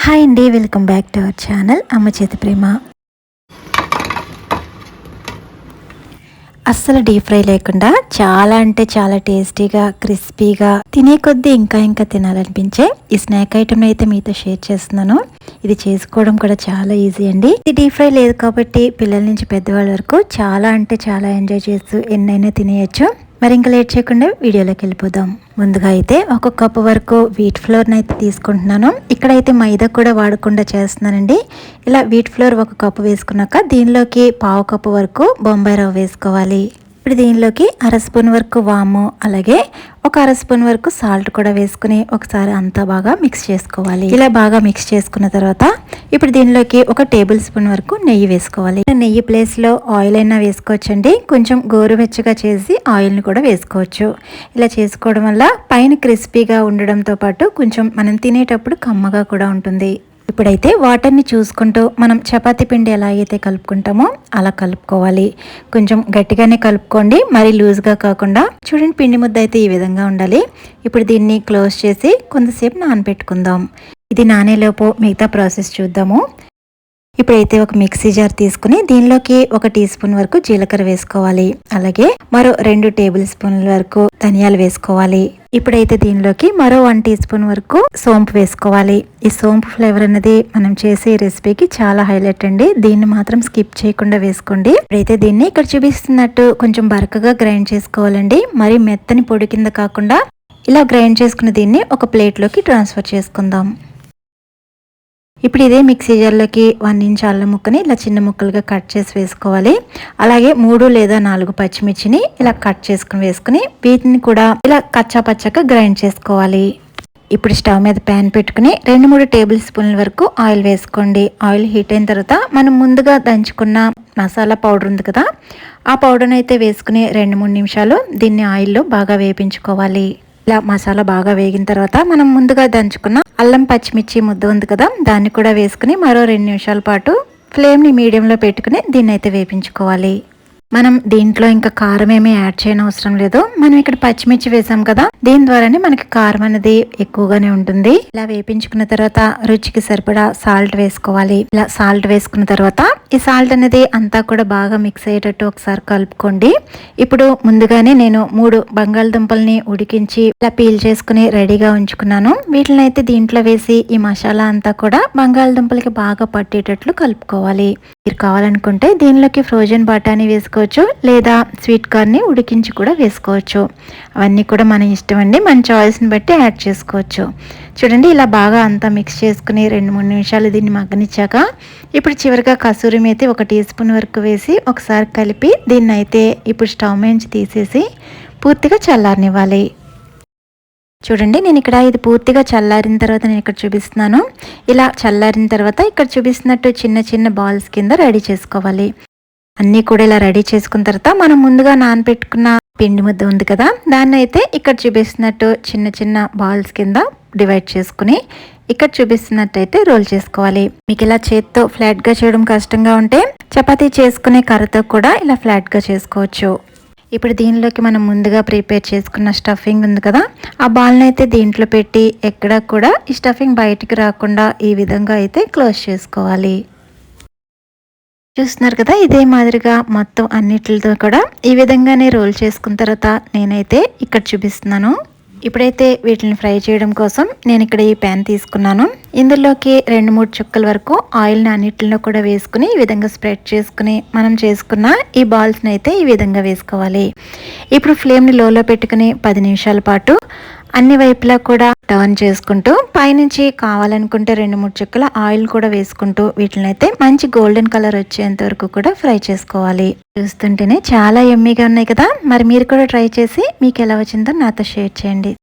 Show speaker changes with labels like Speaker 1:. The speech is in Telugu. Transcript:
Speaker 1: హాయ్ అండి, welcome back to our channel అమ్మ చేతి ప్రేమ. అస్సలు డీప్ ఫ్రై లేకుండా చాలా అంటే చాలా టేస్టీగా క్రిస్పీగా తినే కొద్దీ ఇంకా తినాలనిపించే ఈ స్నాక్ ఐటమ్ అయితే మీతో షేర్ చేస్తున్నాను. ఇది చేసుకోవడం కూడా చాలా ఈజీ అండి. ఇది డీప్ ఫ్రై లేదు కాబట్టి పిల్లల నుంచి పెద్దవాళ్ళ వరకు చాలా అంటే చాలా ఎంజాయ్ చేస్తూ ఎన్నైనా తినేయచ్చు. మరి ఇంకా లేట్ చేయకుండా వీడియోలోకి వెళ్ళిపోదాం. ముందుగా అయితే 1 కప్పు వరకు వీట్ ఫ్లోర్ని అయితే తీసుకుంటున్నాను. ఇక్కడైతే మైదా కూడా వాడకుండా చేస్తున్నానండి. ఇలా వీట్ ఫ్లోర్ 1 కప్పు వేసుకున్నాక దీనిలోకి 1/2 కప్పు వరకు బొంబాయి రవ్వ వేసుకోవాలి. ఇప్పుడు దీనిలోకి 1/2 స్పూన్ వరకు వాము, అలాగే 1/2 స్పూన్ వరకు సాల్ట్ కూడా వేసుకుని ఒకసారి అంతా బాగా మిక్స్ చేసుకోవాలి. ఇలా బాగా మిక్స్ చేసుకున్న తర్వాత ఇప్పుడు దీనిలోకి 1 టేబుల్ స్పూన్ వరకు నెయ్యి వేసుకోవాలి. నెయ్యి ప్లేస్ లో ఆయిల్ అయినా వేసుకోవచ్చండి. కొంచెం గోరువెచ్చగా చేసి ఆయిల్ ని కూడా వేసుకోవచ్చు. ఇలా చేసుకోవడం వల్ల పైన క్రిస్పీగా ఉండడంతో పాటు కొంచెం మనం తినేటప్పుడు కమ్మగా కూడా ఉంటుంది. ఇప్పుడైతే వాటర్ని చూసుకుంటూ మనం చపాతీ పిండి ఎలా అయితే కలుపుకుంటామో అలా కలుపుకోవాలి. కొంచెం గట్టిగానే కలుపుకోండి, మరి లూజ్గా కాకుండా. చూడండి, పిండి ముద్ద అయితే ఈ విధంగా ఉండాలి. ఇప్పుడు దీన్ని క్లోజ్ చేసి కొంతసేపు నానబెట్టుకుందాం. ఇది నానేలోపు మిగతా ప్రాసెస్ చూద్దాము. ఇప్పుడైతే ఒక మిక్సీ జార్ తీసుకుని దీనిలోకి 1 టీ స్పూన్ వరకు జీలకర్ర వేసుకోవాలి. అలాగే మరో 2 టేబుల్ స్పూన్ల వరకు ధనియాలు వేసుకోవాలి. ఇప్పుడైతే దీనిలోకి మరో 1 టీ స్పూన్ వరకు సోంపు వేసుకోవాలి. ఈ సోంపు ఫ్లేవర్ అనేది మనం చేసే రెసిపీకి చాలా హైలైట్ అండి. దీన్ని మాత్రం స్కిప్ చేయకుండా వేసుకోండి. ఇప్పుడైతే దీన్ని ఇక్కడ చూపిస్తున్నట్టు కొంచెం బరకగా గ్రైండ్ చేసుకోవాలండి. మరి మెత్తని పొడి కింద కాకుండా ఇలా గ్రైండ్ చేసుకున్న దీన్ని ఒక ప్లేట్లోకి ట్రాన్స్ఫర్ చేసుకుందాం. ఇప్పుడు ఇదే మిక్సీ జార్లోకి 1 ఇంచ్ అల్లం ముక్కని ఇలా చిన్న ముక్కలుగా కట్ చేసి వేసుకోవాలి. అలాగే 3 లేదా 4 పచ్చిమిర్చిని ఇలా కట్ చేసుకుని వేసుకుని వీటిని కూడా ఇలా కచ్చా పచ్చగా గ్రైండ్ చేసుకోవాలి. ఇప్పుడు స్టవ్ మీద ప్యాన్ పెట్టుకుని 2-3 టేబుల్ స్పూన్ల వరకు ఆయిల్ వేసుకోండి. ఆయిల్ హీట్ అయిన తర్వాత మనం ముందుగా దంచుకున్న మసాలా పౌడర్ ఉంది కదా, ఆ పౌడర్ని అయితే వేసుకుని 2-3 నిమిషాలు దీన్ని ఆయిల్లో బాగా వేపించుకోవాలి. ఇలా మసాలా బాగా వేగిన తర్వాత మనం ముందుగా దంచుకున్న అల్లం పచ్చిమిర్చి ముద్ద ఉంది కదా, దాన్ని కూడా వేసుకుని మరో 2 నిమిషాల పాటు ఫ్లేమ్ని మీడియంలో పెట్టుకుని దీన్ని అయితే వేపించుకోవాలి. మనం దీంట్లో ఇంకా కారం ఏమీ యాడ్ చేయని అవసరం లేదు. మనం ఇక్కడ పచ్చిమిర్చి వేసాం కదా, దీని ద్వారానే మనకి కారం అనేది ఎక్కువగానే ఉంటుంది. ఇలా వేపించుకున్న తర్వాత రుచికి సరిపడా సాల్ట్ వేసుకోవాలి. ఇలా సాల్ట్ వేసుకున్న తర్వాత ఈ సాల్ట్ అనేది అంతా కూడా బాగా మిక్స్ అయ్యేటట్టు ఒకసారి కలుపుకోండి. ఇప్పుడు ముందుగానే నేను 3 బంగాళదుంపల్ని ఉడికించి ఇలా పీల్ చేసుకుని రెడీగా ఉంచుకున్నాను. వీటిని అయితే దీంట్లో వేసి ఈ మసాలా అంతా కూడా బంగాళదుంపలకి బాగా పట్టేటట్లు కలుపుకోవాలి. మీరు కావాలనుకుంటే దీనిలోకి ఫ్రోజన్ బఠానీ వేసుకోవచ్చు, లేదా స్వీట్ కార్న్ని ఉడికించి కూడా వేసుకోవచ్చు. అవన్నీ కూడా మన ఇష్టం అండి, మన చాయిస్ని బట్టి యాడ్ చేసుకోవచ్చు. చూడండి, ఇలా బాగా అంతా మిక్స్ చేసుకుని 2-3 నిమిషాలు దీన్ని మగ్గనిచ్చాక ఇప్పుడు చివరిగా కసూరి మేతి 1 టీ స్పూన్ వరకు వేసి ఒకసారి కలిపి దీన్ని అయితే ఇప్పుడు స్టవ్ నుంచి తీసేసి పూర్తిగా చల్లారనివ్వాలి. చూడండి, నేను ఇక్కడ ఇది పూర్తిగా చల్లారిన తర్వాత నేను ఇక్కడ చూపిస్తున్నాను. ఇలా చల్లారిన తర్వాత ఇక్కడ చూపిస్తున్నట్టు చిన్న చిన్న బాల్స్ కింద రెడీ చేసుకోవాలి. అన్నీ కూడా ఇలా రెడీ చేసుకున్న తర్వాత మనం ముందుగా నానబెట్టుకున్న పిండి ముద్ద ఉంది కదా, దాన్ని అయితే ఇక్కడ చూపిస్తున్నట్టు చిన్న చిన్న బాల్స్ కింద డివైడ్ చేసుకుని ఇక్కడ చూపిస్తున్నట్టయితే రోల్ చేసుకోవాలి. మీకు ఇలా చేత్తో ఫ్లాట్గా చేయడం కష్టంగా ఉంటే చపాతీ చేసుకునే కర్రతో కూడా ఇలా ఫ్లాట్గా చేసుకోవచ్చు. ఇప్పుడు దీనిలోకి మనం ముందుగా ప్రిపేర్ చేసుకున్న స్టఫింగ్ ఉంది కదా, ఆ బాల్ని అయితే దీంట్లో పెట్టి ఎక్కడా కూడా ఈ స్టఫింగ్ బయటికి రాకుండా ఈ విధంగా అయితే క్లోజ్ చేసుకోవాలి. చూస్తున్నారు కదా, ఇదే మాదిరిగా మొత్తం అన్నిటితో కూడా ఈ విధంగానే రోల్ చేసుకున్న తర్వాత నేనైతే ఇక్కడ చూపిస్తున్నాను. ఇప్పుడైతే వీటిని ఫ్రై చేయడం కోసం నేను ఇక్కడ ఈ ప్యాన్ తీసుకున్నాను. ఇందులోకి 2-3 చుక్కల వరకు ఆయిల్ని అన్నిటిలో కూడా వేసుకుని ఈ విధంగా స్ప్రెడ్ చేసుకుని మనం చేసుకున్న ఈ బాల్స్ని అయితే ఈ విధంగా వేసుకోవాలి. ఇప్పుడు ఫ్లేమ్ని లోలో పెట్టుకుని 10 నిమిషాల పాటు అన్ని వైపులా కూడా టర్న్ చేసుకుంటూ పైనుంచి కావాలనుకుంటే 2-3 చుక్కల ఆయిల్ కూడా వేసుకుంటూ వీటిని అయితే మంచి గోల్డెన్ కలర్ వచ్చేంత వరకు కూడా ఫ్రై చేసుకోవాలి. చూస్తుంటేనే చాలా యమ్మీగా ఉన్నాయి కదా. మరి మీరు కూడా ట్రై చేసి మీకు ఎలా వచ్చిందో నాతో షేర్ చేయండి.